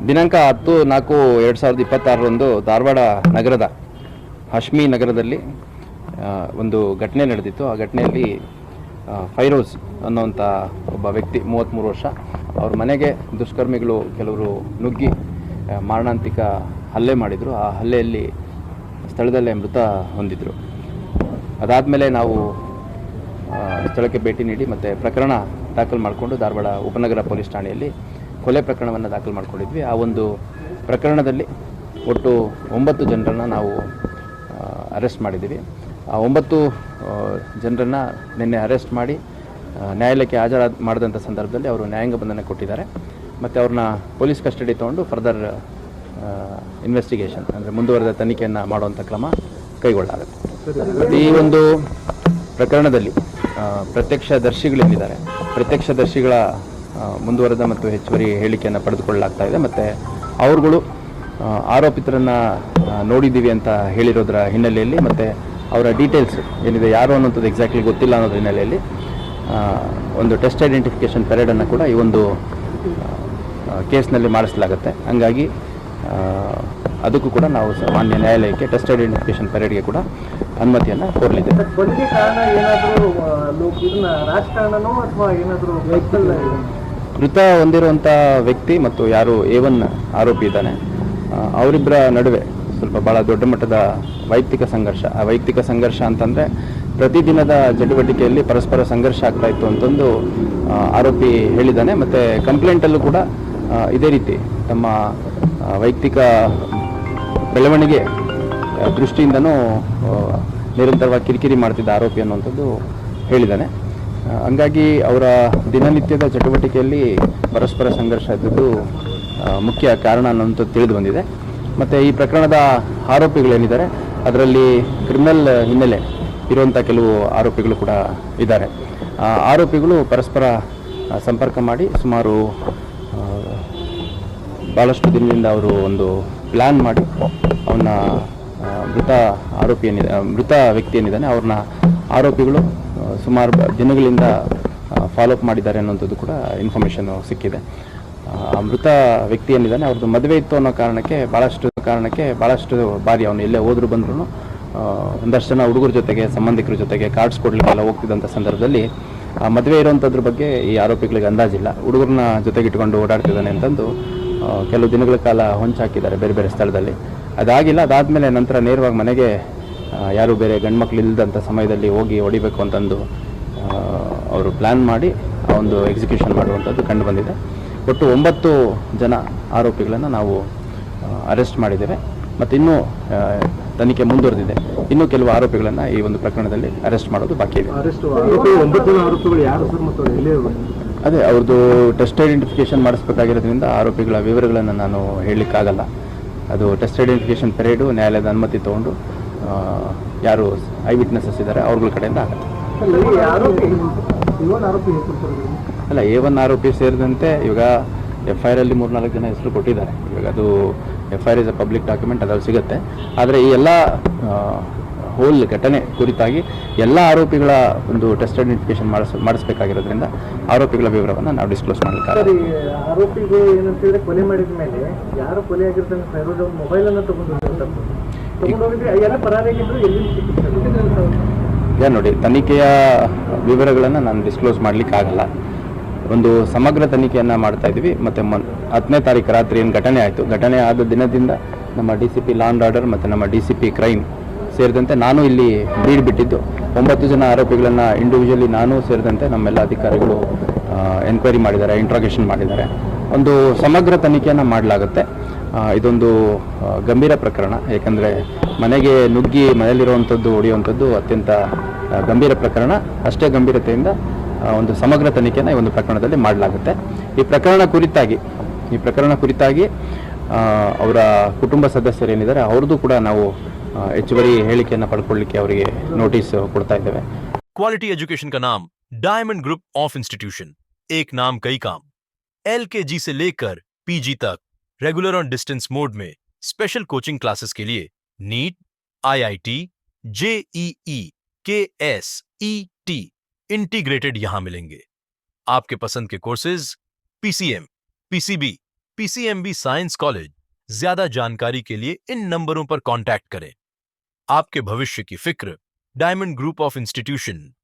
ದಿನಾಂಕ 10/4/2026 ಧಾರವಾಡ ನಗರದ ಹಶ್ಮಿ ನಗರದಲ್ಲಿ ಒಂದು ಘಟನೆ ನಡೆದಿತ್ತು. ಆ ಘಟನೆಯಲ್ಲಿ ಫೈರೋಜ್ ಅನ್ನುವಂಥ ಒಬ್ಬ ವ್ಯಕ್ತಿ 33 ವರ್ಷ, ಅವ್ರ ಮನೆಗೆ ದುಷ್ಕರ್ಮಿಗಳು ಕೆಲವರು ನುಗ್ಗಿ ಮಾರಣಾಂತಿಕ ಹಲ್ಲೆ ಮಾಡಿದರು. ಆ ಹಲ್ಲೆಯಲ್ಲಿ ಸ್ಥಳದಲ್ಲೇ ಮೃತ ಹೊಂದಿದ್ರು. ಅದಾದಮೇಲೆ ನಾವು ಸ್ಥಳಕ್ಕೆ ಭೇಟಿ ನೀಡಿ ಮತ್ತು ಪ್ರಕರಣ ದಾಖಲು ಮಾಡಿಕೊಂಡು ಧಾರವಾಡ ಉಪನಗರ ಪೊಲೀಸ್ ಠಾಣೆಯಲ್ಲಿ ಕೊಲೆ ಪ್ರಕರಣವನ್ನು ದಾಖಲು ಮಾಡಿಕೊಂಡಿದ್ವಿ. ಆ ಒಂದು ಪ್ರಕರಣದಲ್ಲಿ ಒಟ್ಟು 9 ಜನರನ್ನು ನಾವು ಅರೆಸ್ಟ್ ಮಾಡಿದ್ದೀವಿ. ಆ 9 ಜನರನ್ನು ನಿನ್ನೆ ಅರೆಸ್ಟ್ ಮಾಡಿ ನ್ಯಾಯಾಲಯಕ್ಕೆ ಮಾಡಿದಂಥ ಸಂದರ್ಭದಲ್ಲಿ ಅವರು ನ್ಯಾಯಾಂಗ ಬಂಧನ ಕೊಟ್ಟಿದ್ದಾರೆ. ಮತ್ತು ಅವ್ರನ್ನ ಪೊಲೀಸ್ ಕಸ್ಟಡಿ ತೊಗೊಂಡು ಫರ್ದರ್ ಇನ್ವೆಸ್ಟಿಗೇಷನ್ ಅಂದರೆ ಮುಂದುವರೆದ ತನಿಖೆಯನ್ನು ಮಾಡುವಂಥ ಕ್ರಮ ಕೈಗೊಳ್ಳಲಾಗುತ್ತೆ. ಮತ್ತು ಈ ಒಂದು ಪ್ರಕರಣದಲ್ಲಿ ಪ್ರತ್ಯಕ್ಷದರ್ಶಿಗಳೇನಿದ್ದಾರೆ, ಪ್ರತ್ಯಕ್ಷದರ್ಶಿಗಳ ಮುಂದುವರೆದ ಮತ್ತು ಹೆಚ್ಚುವರಿ ಹೇಳಿಕೆಯನ್ನು ಪಡೆದುಕೊಳ್ಳಲಾಗ್ತಾ ಇದೆ. ಮತ್ತು ಅವರುಗಳು ಆರೋಪಿತರನ್ನು ನೋಡಿದ್ದೀವಿ ಅಂತ ಹೇಳಿರೋದ್ರ ಹಿನ್ನೆಲೆಯಲ್ಲಿ ಮತ್ತು ಅವರ ಡೀಟೇಲ್ಸ್ ಏನಿದೆ ಯಾರು ಅನ್ನೋಂಥದ್ದು ಎಕ್ಸಾಕ್ಟ್ಲಿ ಗೊತ್ತಿಲ್ಲ ಅನ್ನೋದ್ರ ಹಿನ್ನೆಲೆಯಲ್ಲಿ ಒಂದು ಟೆಸ್ಟ್ ಐಡೆಂಟಿಫಿಕೇಷನ್ ಪೆರೇಡನ್ನು ಕೂಡ ಈ ಒಂದು ಕೇಸ್ನಲ್ಲಿ ಮಾಡಿಸಲಾಗುತ್ತೆ. ಹಂಗಾಗಿ ಅದಕ್ಕೂ ಕೂಡ ನಾವು ಮಾನ್ಯ ನ್ಯಾಯಾಲಯಕ್ಕೆ ಟೆಸ್ಟ್ ಐಡೆಂಟಿಫಿಕೇಷನ್ ಪೆರೇಡ್ಗೆ ಕೂಡ ಅನುಮತಿಯನ್ನು ಕೋರಲಿದ್ದೇವೆ. ಮೃತ ಹೊಂದಿರುವಂಥ ವ್ಯಕ್ತಿ ಮತ್ತು ಯಾರು A1 ಆರೋಪಿ ಇದ್ದಾನೆ, ಅವರಿಬ್ಬರ ನಡುವೆ ಸ್ವಲ್ಪ ಭಾಳ ದೊಡ್ಡ ಮಟ್ಟದ ವೈಯಕ್ತಿಕ ಸಂಘರ್ಷ. ಆ ವೈಯಕ್ತಿಕ ಸಂಘರ್ಷ ಅಂತಂದರೆ ಪ್ರತಿದಿನದ ಚಟುವಟಿಕೆಯಲ್ಲಿ ಪರಸ್ಪರ ಸಂಘರ್ಷ ಆಗ್ತಾ ಇತ್ತು ಅಂತಂದು ಆರೋಪಿ ಹೇಳಿದ್ದಾನೆ. ಮತ್ತು ಕಂಪ್ಲೇಂಟಲ್ಲೂ ಕೂಡ ಇದೇ ರೀತಿ ತಮ್ಮ ವೈಯಕ್ತಿಕ ಬೆಳವಣಿಗೆ ದೃಷ್ಟಿಯಿಂದನೂ ನಿರಂತರವಾಗಿ ಕಿರಿಕಿರಿ ಮಾಡ್ತಿದ್ದ ಆರೋಪಿ ಅನ್ನುವಂಥದ್ದು ಹೇಳಿದ್ದಾನೆ. ಹಂಗಾಗಿ ಅವರ ದಿನನಿತ್ಯದ ಚಟುವಟಿಕೆಯಲ್ಲಿ ಪರಸ್ಪರ ಸಂಘರ್ಷ ಇದ್ದದ್ದು ಮುಖ್ಯ ಕಾರಣ ಅನ್ನೋಂಥದ್ದು ತಿಳಿದು ಬಂದಿದೆ. ಮತ್ತು ಈ ಪ್ರಕರಣದ ಆರೋಪಿಗಳೇನಿದ್ದಾರೆ ಅದರಲ್ಲಿ ಕ್ರಿಮಿನಲ್ ಹಿನ್ನೆಲೆ ಇರುವಂಥ ಕೆಲವು ಆರೋಪಿಗಳು ಕೂಡ ಇದ್ದಾರೆ. ಆರೋಪಿಗಳು ಪರಸ್ಪರ ಸಂಪರ್ಕ ಮಾಡಿ ಸುಮಾರು ಭಾಳಷ್ಟು ದಿನದಿಂದ ಅವರು ಒಂದು ಪ್ಲ್ಯಾನ್ ಮಾಡಿ ಅವನ್ನ ಮೃತ ವ್ಯಕ್ತಿ ಏನಿದ್ದಾನೆ ಅವ್ರನ್ನ ಆರೋಪಿಗಳು ಸುಮಾರು ದಿನಗಳಿಂದ ಫಾಲೋಅಪ್ ಮಾಡಿದ್ದಾರೆ ಅನ್ನೋಂಥದ್ದು ಕೂಡ ಇನ್ಫಾರ್ಮೇಷನ್ನು ಸಿಕ್ಕಿದೆ. ಮೃತ ವ್ಯಕ್ತಿ ಏನಿದ್ದಾನೆ ಅವ್ರದ್ದು ಮದುವೆ ಇತ್ತು ಅನ್ನೋ ಕಾರಣಕ್ಕೆ ಭಾಳಷ್ಟು ಬಾರಿ ಅವನು ಎಲ್ಲೇ ಹೋದ್ರು ಬಂದ್ರೂ ಒಂದಷ್ಟು ಜನ ಹುಡುಗರ ಜೊತೆಗೆ, ಸಂಬಂಧಿಕರ ಜೊತೆಗೆ ಕಾರ್ಡ್ಸ್ ಕೊಡಲಿಕ್ಕೆಲ್ಲ ಹೋಗ್ತಿದ್ದಂಥ ಸಂದರ್ಭದಲ್ಲಿ ಆ ಮದುವೆ ಇರೋವಂಥದ್ರ ಬಗ್ಗೆ ಈ ಆರೋಪಿಗಳಿಗೆ ಅಂದಾಜಿಲ್ಲ. ಹುಡುಗರನ್ನ ಜೊತೆಗೆ ಇಟ್ಕೊಂಡು ಓಡಾಡ್ತಿದ್ದಾನೆ ಅಂತಂದು ಕೆಲವು ದಿನಗಳ ಕಾಲ ಹೊಂಚಾಕಿದ್ದಾರೆ ಬೇರೆ ಬೇರೆ ಸ್ಥಳದಲ್ಲಿ. ಅದಾಗಿಲ್ಲ. ಅದಾದಮೇಲೆ ನಂತರ ನೇರವಾಗಿ ಮನೆಗೆ ಯಾರು ಬೇರೆ ಗಂಡ್ಮಕ್ಳು ಇಲ್ಲದಂಥ ಸಮಯದಲ್ಲಿ ಹೋಗಿ ಹೊಡಿಬೇಕು ಅಂತಂದು ಅವರು ಪ್ಲ್ಯಾನ್ ಮಾಡಿ ಆ ಒಂದು ಎಕ್ಸಿಕ್ಯೂಷನ್ ಮಾಡುವಂಥದ್ದು ಕಂಡು ಬಂದಿದೆ. ಒಟ್ಟು 9 ಜನ ಆರೋಪಿಗಳನ್ನು ನಾವು ಅರೆಸ್ಟ್ ಮಾಡಿದ್ದೇವೆ. ಮತ್ತು ಇನ್ನೂ ತನಿಖೆ ಮುಂದುವರೆದಿದೆ. ಇನ್ನೂ ಕೆಲವು ಆರೋಪಿಗಳನ್ನು ಈ ಒಂದು ಪ್ರಕರಣದಲ್ಲಿ ಅರೆಸ್ಟ್ ಮಾಡೋದು ಬಾಕಿ ಇದೆ. ಅದೇ ಅವ್ರದ್ದು ಟೆಸ್ಟ್ ಐಡೆಂಟಿಫಿಕೇಷನ್ ಮಾಡಿಸ್ಬೇಕಾಗಿರೋದ್ರಿಂದ ಆರೋಪಿಗಳ ವಿವರಗಳನ್ನು ನಾನು ಹೇಳಲಿಕ್ಕಾಗಲ್ಲ. ಅದು ಟೆಸ್ಟ್ ಐಡೆಂಟಿಫಿಕೇಷನ್ ಪೆರೇಡು ನ್ಯಾಯಾಲಯದ ಅನುಮತಿ ತೊಗೊಂಡು ಯಾರು ಐ ವಿಟ್ನೆಸಸ್ ಇದ್ದಾರೆ ಅವ್ರಗಳ ಕಡೆಯಿಂದ ಆಗುತ್ತೆ. ಅಲ್ಲ, A1 ಆರೋಪಿ ಸೇರಿದಂತೆ ಇವಾಗ FIR ಅಲ್ಲಿ 3-4 ಜನ ಹೆಸರು ಕೊಟ್ಟಿದ್ದಾರೆ. ಇವಾಗ ಅದು FIR is a public document, ಅದ್ರಲ್ಲಿ ಸಿಗುತ್ತೆ. ಆದರೆ ಈ ಎಲ್ಲ ಹೋಲ್ ಘಟನೆ ಕುರಿತಾಗಿ ಎಲ್ಲ ಆರೋಪಿಗಳ ಒಂದು ಟೆಸ್ಟ್ ಐಡೆಂಟಿಫಿಕೇಷನ್ ಮಾಡಿಸ್ಬೇಕಾಗಿರೋದ್ರಿಂದ ಆರೋಪಿಗಳ ವಿವರವನ್ನು ನಾವು ಡಿಸ್ಕ್ಲೋಸ್ ಮಾಡಲಿಕ್ಕಾಗಲ್ಲ. ಆರೋಪಿಗಳು ಏನಂತ ಹೇಳಿದ್ರೆ ಕೊಲೆ ಮಾಡಿದ ಮೇಲೆ ಯಾರು ಕೊಲೆ ಆಗಿರ್ತಾನೆ ಫೈರೋಜ್ ಅವ್ರ ಮೊಬೈಲನ್ನು ಈಗ ನೋಡಿ, ತನಿಖೆಯ ವಿವರಗಳನ್ನು ನಾನು ಡಿಸ್ಕ್ಲೋಸ್ ಮಾಡಲಿಕ್ಕಾಗಲ್ಲ. ಒಂದು ಸಮಗ್ರ ತನಿಖೆಯನ್ನು ಮಾಡ್ತಾ ಇದ್ವಿ. ಮತ್ತು 10ನೇ ತಾರೀಕು ರಾತ್ರಿ ಏನು ಘಟನೆ ಆಯಿತು, ಘಟನೆ ಆದ ದಿನದಿಂದ ನಮ್ಮ DCP ಲಾ ಆ್ಯಂಡ್ ಆರ್ಡರ್ ಮತ್ತು ನಮ್ಮ DCP ಕ್ರೈಮ್ ಸೇರಿದಂತೆ ನಾನು ಇಲ್ಲಿ ಬಿಟ್ಟಿದ್ದು 9 ಜನ ಆರೋಪಿಗಳನ್ನು ಇಂಡಿವಿಜುವಲಿ ನಾನು ಸೇರಿದಂತೆ ನಮ್ಮೆಲ್ಲ ಅಧಿಕಾರಿಗಳು ಎನ್ಕ್ವೈರಿ ಮಾಡಿದ್ದಾರೆ, ಇಂಟ್ರಾಗೇಷನ್ ಮಾಡಿದ್ದಾರೆ. ಒಂದು ಸಮಗ್ರ ತನಿಖೆಯನ್ನು ಮಾಡಲಾಗುತ್ತೆ. ಇದೊಂದು ಗಂಭೀರ ಪ್ರಕರಣ. ಏಕೆಂದರೆ ಮನೆಗೆ ನುಗ್ಗಿ ಮನೆಯಲ್ಲಿರುವಂಥದ್ದು ಹೊಡೆಯುವಂಥದ್ದು ಅತ್ಯಂತ ಗಂಭೀರ ಪ್ರಕರಣ. ಅಷ್ಟೇ ಗಂಭೀರತೆಯಿಂದ ಒಂದು ಸಮಗ್ರ ತನಿಖೆಯನ್ನು ಈ ಒಂದು ಪ್ರಕರಣದಲ್ಲಿ ಮಾಡಲಾಗುತ್ತೆ. ಈ ಪ್ರಕರಣ ಕುರಿತಾಗಿ ಅವರ ಕುಟುಂಬ ಸದಸ್ಯರೇನಿದ್ದಾರೆ ಅವ್ರದ್ದು ಕೂಡ ನಾವು ಹೆಚ್ಚುವರಿ ಹೇಳಿಕೆಯನ್ನು ಪಡ್ಕೊಳ್ಳಿಕ್ಕೆ ಅವರಿಗೆ ನೋಟಿಸ್ ಕೊಡ್ತಾ ಇದ್ದೇವೆ. क्वालिटी एजुकेशन का नाम डायमंड ग्रुप ऑफ इंस्टीट्यूशन, एक नाम कई काम। LKG से लेकर PG तक रेगुलर और डिस्टेंस मोड में स्पेशल कोचिंग क्लासेस के लिए NEET, IIT, JEE, KS, ET integrated यहां मिलेंगे। आपके पसंद के courses PCM, PCB, PCMB science college. ज्यादा जानकारी के लिए इन नंबरों पर कांटेक्ट करें। आपके भविष्य की फिक्र, डायमंड ग्रुप ऑफ इंस्टीट्यूशन।